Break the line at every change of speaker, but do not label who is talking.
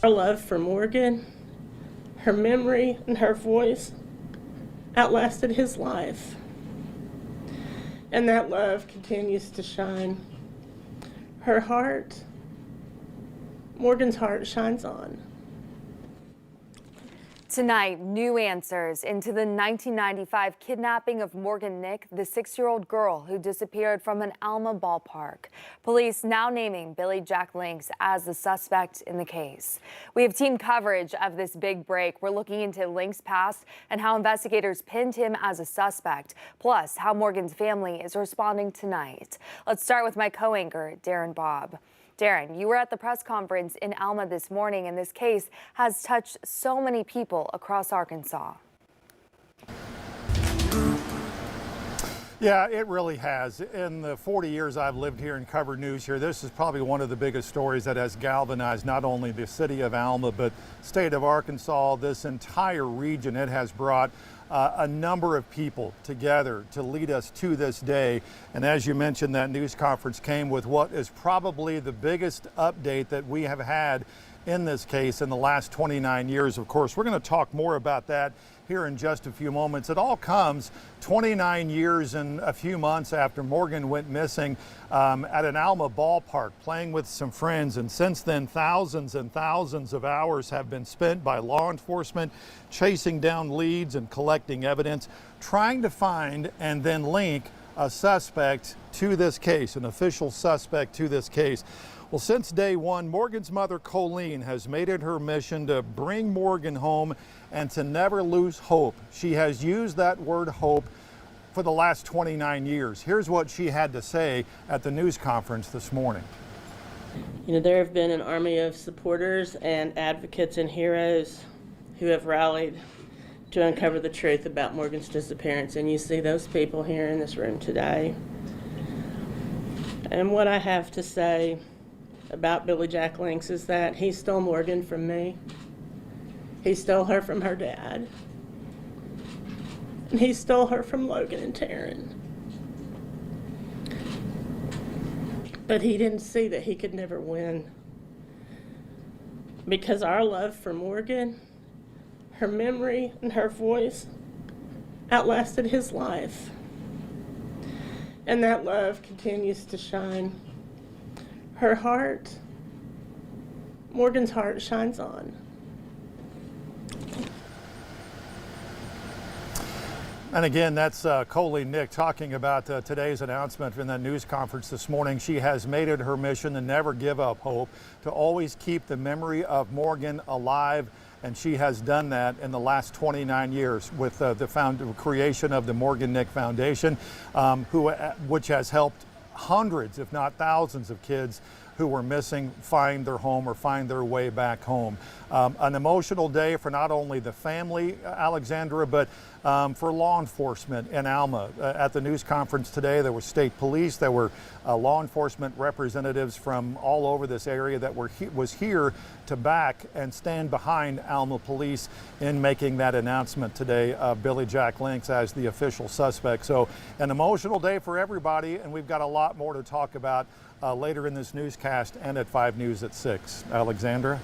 Her love for Morgan, her memory and her voice outlasted his life. And that love continues to shine. Her heart, Morgan's heart, shines on.
Tonight, new answers into the 1995 kidnapping of Morgan Nick, the 6-year-old girl who disappeared from an Alma ballpark. Police now naming Billy Jack Links as the suspect in the case. We have team coverage of this big break. We're looking into Links' past and how investigators pinned him as a suspect, plus how Morgan's family is responding tonight. Let's start with my co-anchor, Darren Bobb. Darren, you were at the press conference in Alma this morning, and this case has touched so many people across Arkansas.
Yeah, it really has. In the 40 years I've lived here and covered news here, this is probably one of the biggest stories that has galvanized not only the city of Alma, but state of Arkansas, this entire region. It has brought a number of people together to lead us to this day. And as you mentioned, that news conference came with what is probably the biggest update that we have had in this case in the last 29 years. Of course, we're going to talk more about that here in just a few moments. It all comes 29 years and a few months after Morgan went missing at an Alma ballpark playing with some friends. And since then, thousands and thousands of hours have been spent by law enforcement chasing down leads and collecting evidence, trying to find and then link a suspect to this case, an official suspect to this case. Well, since day one, Morgan's mother, Colleen, has made it her mission to bring Morgan home and to never lose hope. She has used that word hope for the last 29 years. Here's what she had to say at the news conference this morning.
You know, there have been an army of supporters and advocates and heroes who have rallied to uncover the truth about Morgan's disappearance, and you see those people here in this room today. And what I have to say about Billy Jack Links is that he stole Morgan from me. He stole her from her dad. And he stole her from Logan and Taryn. But he didn't see that he could never win. Because our love for Morgan, her memory and her voice outlasted his life. And that love continues to shine. Her heart, Morgan's heart, shines on.
And again, that's Colleen Nick talking about today's announcement in that news conference this morning. She has made it her mission to never give up hope, to always keep the memory of Morgan alive. And she has done that in the last 29 years with the creation of the Morgan Nick Foundation, which has helped hundreds, if not thousands, of kids who were missing find their home or find their way back home. An emotional day for not only the family, Alexandra, but for law enforcement in Alma. At the news conference today, there was state police, there were law enforcement representatives from all over this area that was here to back and stand behind Alma police in making that announcement today of Billy Jack Links as the official suspect. So an emotional day for everybody, and we've got a lot more to talk about later in this newscast and at 5 News at 6. Alexandra?